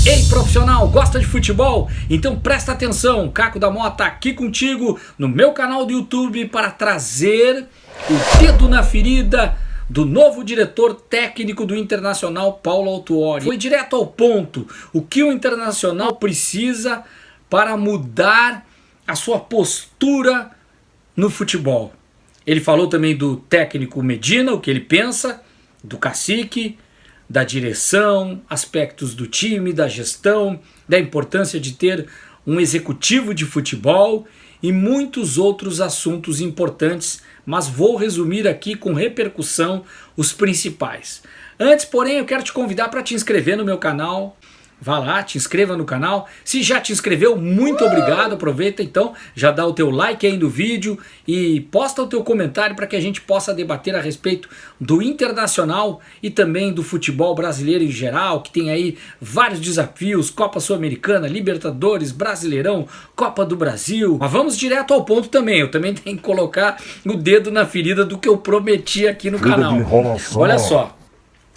Ei, profissional, gosta de futebol? Então presta atenção, Caco da Mota aqui contigo no meu canal do YouTube para trazer o dedo na ferida do novo diretor técnico do Internacional, Paulo Autuori. Foi direto ao ponto, o que o Internacional precisa para mudar a sua postura no futebol. Ele falou também do técnico Medina, o que ele pensa, do cacique, da direção, aspectos do time, da gestão, da importância de ter um executivo de futebol e muitos outros assuntos importantes, mas vou resumir aqui com repercussão os principais. Antes, porém, eu quero te convidar para te inscrever no meu canal. Vá lá, te inscreva no canal. Se já te inscreveu, muito obrigado. Aproveita então, já dá o teu like aí no vídeo e posta o teu comentário para que a gente possa debater a respeito do Internacional e também do futebol brasileiro em geral, que tem aí vários desafios, Copa Sul-Americana, Libertadores, Brasileirão, Copa do Brasil. Mas vamos direto ao ponto também, eu também tenho que colocar o dedo na ferida do que eu prometi aqui no canal. Olha só.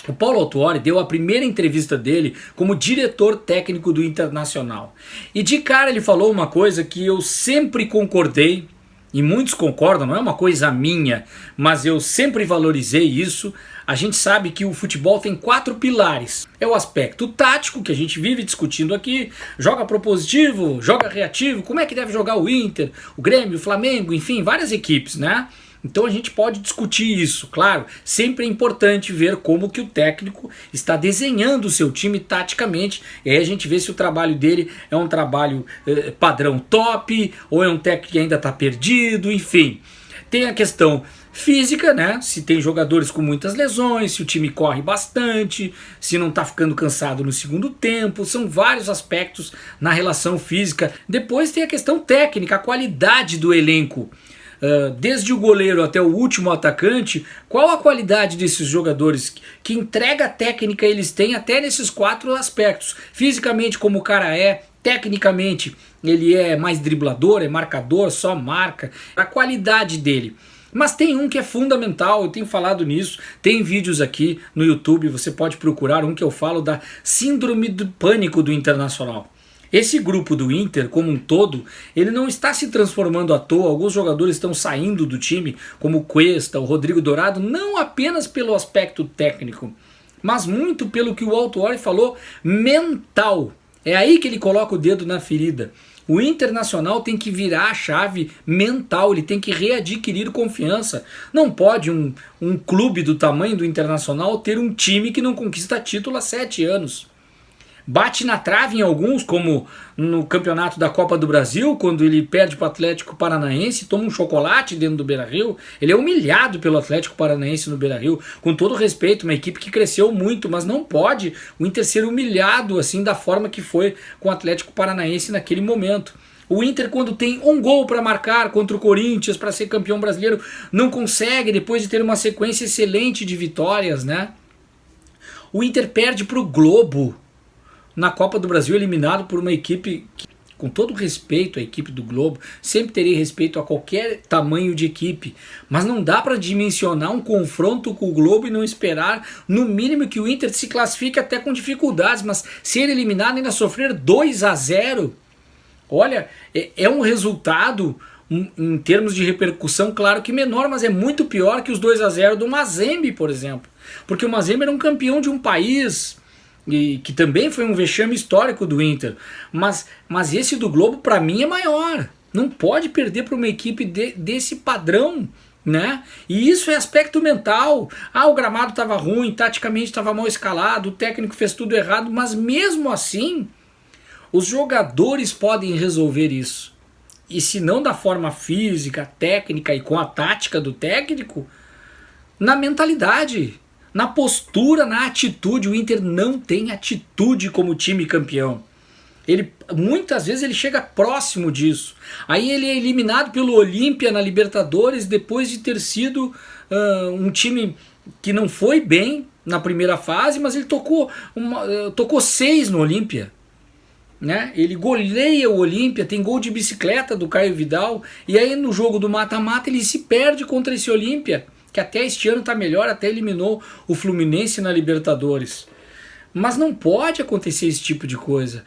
O Paulo Autuori deu a primeira entrevista dele como diretor técnico do Internacional. E de cara ele falou uma coisa que eu sempre concordei, e muitos concordam, não é uma coisa minha, mas eu sempre valorizei isso. A gente sabe que o futebol tem 4 pilares. É o aspecto tático, que a gente vive discutindo aqui, joga propositivo, joga reativo, como é que deve jogar o Inter, o Grêmio, o Flamengo, enfim, várias equipes, né? Então a gente pode discutir isso, claro, sempre é importante ver como que o técnico está desenhando o seu time taticamente, e aí a gente vê se o trabalho dele é um trabalho padrão top, ou é um técnico que ainda está perdido, enfim. Tem a questão física, né? Se tem jogadores com muitas lesões, se o time corre bastante, se não está ficando cansado no segundo tempo, são vários aspectos na relação física. Depois tem a questão técnica, a qualidade do elenco. Desde o goleiro até o último atacante, qual a qualidade desses jogadores, que entrega técnica eles têm até nesses 4 aspectos. Fisicamente, como o cara é, tecnicamente ele é mais driblador, é marcador, só marca, a qualidade dele. Mas tem um que é fundamental, eu tenho falado nisso, tem vídeos aqui no YouTube, você pode procurar um que eu falo da síndrome do pânico do Internacional. Esse grupo do Inter, como um todo, ele não está se transformando à toa. Alguns jogadores estão saindo do time, como o Cuesta, o Rodrigo Dourado, não apenas pelo aspecto técnico, mas muito pelo que o Autuori falou, mental. É aí que ele coloca o dedo na ferida. O Internacional tem que virar a chave mental, ele tem que readquirir confiança. Não pode um clube do tamanho do Internacional ter um time que não conquista título há 7 anos. Bate na trave em alguns, como no campeonato da Copa do Brasil, quando ele perde para o Atlético Paranaense, toma um chocolate dentro do Beira-Rio. Ele é humilhado pelo Atlético Paranaense no Beira-Rio, com todo respeito, uma equipe que cresceu muito, mas não pode o Inter ser humilhado assim da forma que foi com o Atlético Paranaense naquele momento. O Inter, quando tem um gol para marcar contra o Corinthians para ser campeão brasileiro, não consegue, depois de ter uma sequência excelente de vitórias, né? O Inter perde para o Globo na Copa do Brasil, eliminado por uma equipe que, com todo respeito à equipe do Globo, sempre terei respeito a qualquer tamanho de equipe, mas não dá para dimensionar um confronto com o Globo e não esperar, no mínimo, que o Inter se classifique até com dificuldades, mas ser eliminado e ainda sofrer 2-0, olha, é um resultado, em termos de repercussão, claro que menor, mas é muito pior que os 2-0 do Mazembe, por exemplo, porque o Mazembe era um campeão de um país, e que também foi um vexame histórico do Inter, mas esse do Globo para mim é maior, não pode perder para uma equipe desse padrão, né? E isso é aspecto mental. O gramado estava ruim, taticamente estava mal escalado, o técnico fez tudo errado, mas mesmo assim os jogadores podem resolver isso, e se não da forma física, técnica e com a tática do técnico, na mentalidade, na postura, na atitude. O Inter não tem atitude como time campeão. Muitas vezes ele chega próximo disso. Aí ele é eliminado pelo Olímpia na Libertadores, depois de ter sido um time que não foi bem na primeira fase, mas ele tocou 6 no Olímpia, né? Ele goleia o Olímpia, tem gol de bicicleta do Caio Vidal, e aí no jogo do mata-mata ele se perde contra esse Olímpia, que até este ano está melhor, até eliminou o Fluminense na Libertadores. Mas não pode acontecer esse tipo de coisa.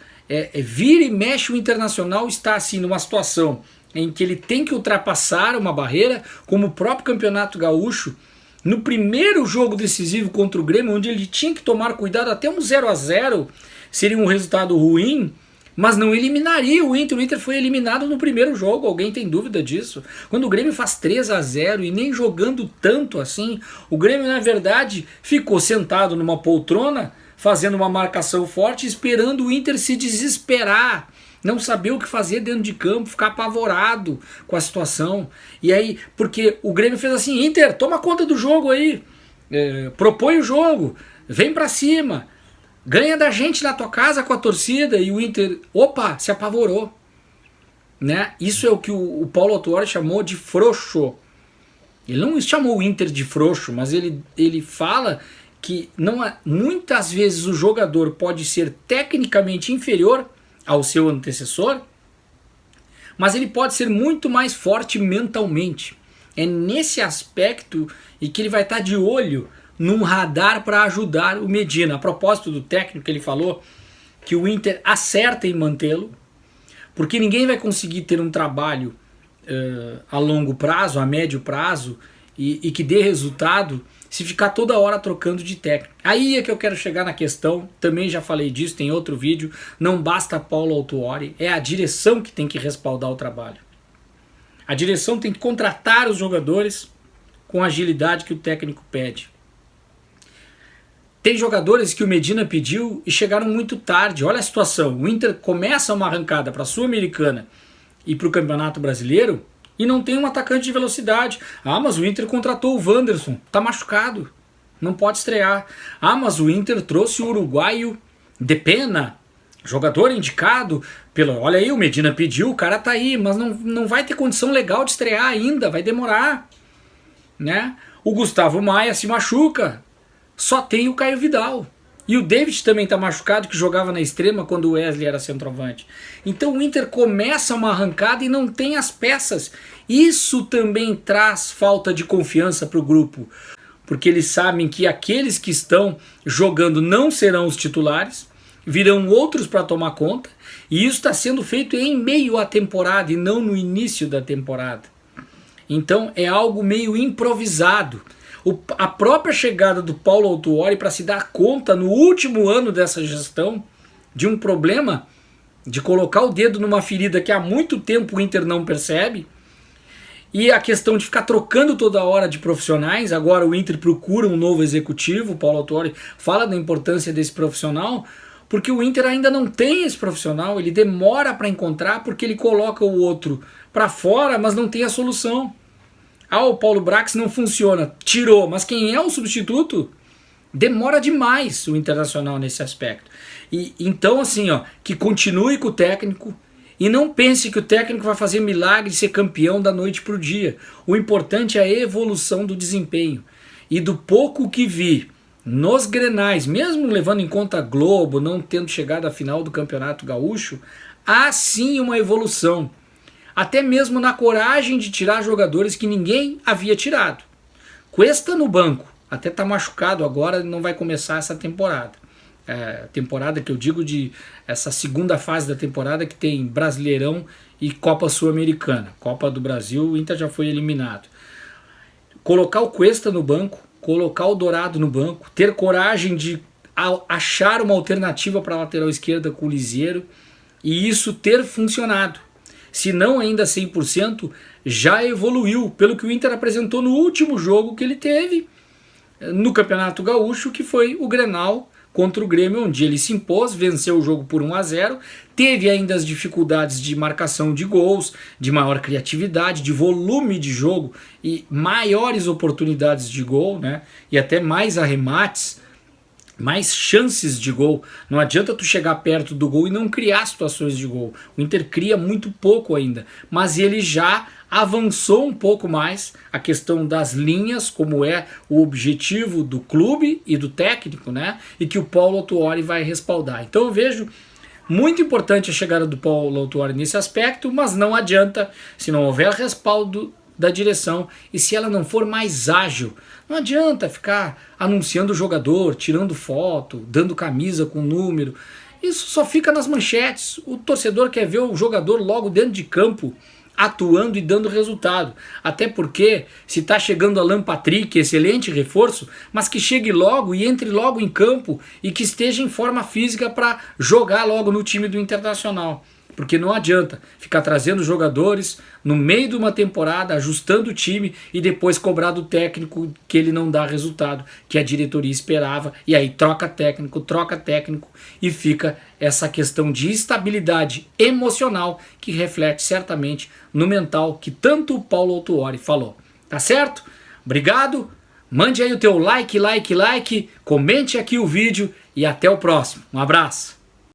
Vira e mexe, o Internacional está assim numa situação em que ele tem que ultrapassar uma barreira, como o próprio Campeonato Gaúcho, no primeiro jogo decisivo contra o Grêmio, onde ele tinha que tomar cuidado, até um 0-0 seria um resultado ruim, mas não eliminaria o Inter. O Inter foi eliminado no primeiro jogo, alguém tem dúvida disso? Quando o Grêmio faz 3-0 e nem jogando tanto assim, o Grêmio na verdade ficou sentado numa poltrona, fazendo uma marcação forte, esperando o Inter se desesperar, não saber o que fazer dentro de campo, ficar apavorado com a situação. E aí, porque o Grêmio fez assim: Inter, toma conta do jogo aí, propõe o jogo, vem pra cima, ganha da gente na tua casa com a torcida. E o Inter, opa, se apavorou, né? Isso é o que o Paulo Autuori chamou de frouxo. Ele não chamou o Inter de frouxo, mas ele fala que muitas vezes o jogador pode ser tecnicamente inferior ao seu antecessor, mas ele pode ser muito mais forte mentalmente. É nesse aspecto e que ele vai estar de olho num radar para ajudar o Medina. A propósito do técnico, ele falou que o Inter acerta em mantê-lo, porque ninguém vai conseguir ter um trabalho a longo prazo, a médio prazo, e que dê resultado se ficar toda hora trocando de técnico. Aí é que eu quero chegar na questão, também já falei disso, tem outro vídeo, não basta Paulo Autuori, é a direção que tem que respaldar o trabalho. A direção tem que contratar os jogadores com a agilidade que o técnico pede. Tem jogadores que o Medina pediu e chegaram muito tarde. Olha a situação, o Inter começa uma arrancada para a Sul-Americana e para o Campeonato Brasileiro e não tem um atacante de velocidade. Ah, mas o Inter contratou o Wanderson, tá machucado, não pode estrear. Ah, mas o Inter trouxe o uruguaio Depena, jogador indicado pelo... Olha aí, o Medina pediu, o cara tá aí, mas não vai ter condição legal de estrear ainda, vai demorar, né? O Gustavo Maia se machuca, só tem o Caio Vidal. E o David também está machucado, que jogava na extrema quando o Wesley era centroavante. Então o Inter começa uma arrancada e não tem as peças. Isso também traz falta de confiança para o grupo, porque eles sabem que aqueles que estão jogando não serão os titulares, virão outros para tomar conta, e isso está sendo feito em meio à temporada e não no início da temporada. Então é algo meio improvisado. A própria chegada do Paulo Autuori para se dar conta no último ano dessa gestão de um problema de colocar o dedo numa ferida que há muito tempo o Inter não percebe, e a questão de ficar trocando toda hora de profissionais. Agora o Inter procura um novo executivo, o Paulo Autuori fala da importância desse profissional, porque o Inter ainda não tem esse profissional, ele demora para encontrar porque ele coloca o outro para fora, mas não tem a solução. Ah, o Paulo Brax não funciona, tirou, mas quem é o substituto? Demora demais o Internacional nesse aspecto. E então assim, ó, que continue com o técnico e não pense que o técnico vai fazer milagre e ser campeão da noite para o dia. O importante é a evolução do desempenho. E do pouco que vi nos Grenais, mesmo levando em conta a Globo, não tendo chegado à final do Campeonato Gaúcho, há sim uma evolução. Até mesmo na coragem de tirar jogadores que ninguém havia tirado. Cuesta no banco, até está machucado agora, não vai começar essa temporada. Temporada que eu digo de essa segunda fase da temporada, que tem Brasileirão e Copa Sul-Americana. Copa do Brasil, o Inter já foi eliminado. Colocar o Cuesta no banco, colocar o Dourado no banco, ter coragem de achar uma alternativa para a lateral esquerda com o Liseiro, e isso ter funcionado. Se não ainda 100%, já evoluiu, pelo que o Inter apresentou no último jogo que ele teve no Campeonato Gaúcho, que foi o Grenal contra o Grêmio, onde ele se impôs, venceu o jogo por 1-0, teve ainda as dificuldades de marcação de gols, de maior criatividade, de volume de jogo e maiores oportunidades de gol, né? E até mais arremates, mais chances de gol. Não adianta tu chegar perto do gol e não criar situações de gol. O Inter cria muito pouco ainda, mas ele já avançou um pouco mais a questão das linhas, como é o objetivo do clube e do técnico, né? E que o Paulo Autuori vai respaldar. Então eu vejo muito importante a chegada do Paulo Autuori nesse aspecto, mas não adianta, se não houver respaldo da direção. E se ela não for mais ágil, não adianta ficar anunciando o jogador, tirando foto, dando camisa com número. Isso só fica nas manchetes. O torcedor quer ver o jogador logo dentro de campo, atuando e dando resultado. Até porque, se está chegando Alan Patrick, excelente reforço, mas que chegue logo e entre logo em campo e que esteja em forma física para jogar logo no time do Internacional. Porque não adianta ficar trazendo jogadores no meio de uma temporada, ajustando o time e depois cobrar do técnico que ele não dá resultado, que a diretoria esperava, e aí troca técnico e fica essa questão de instabilidade emocional que reflete certamente no mental que tanto o Paulo Autuori falou. Tá certo? Obrigado, mande aí o teu like, comente aqui o vídeo e até o próximo. Um abraço.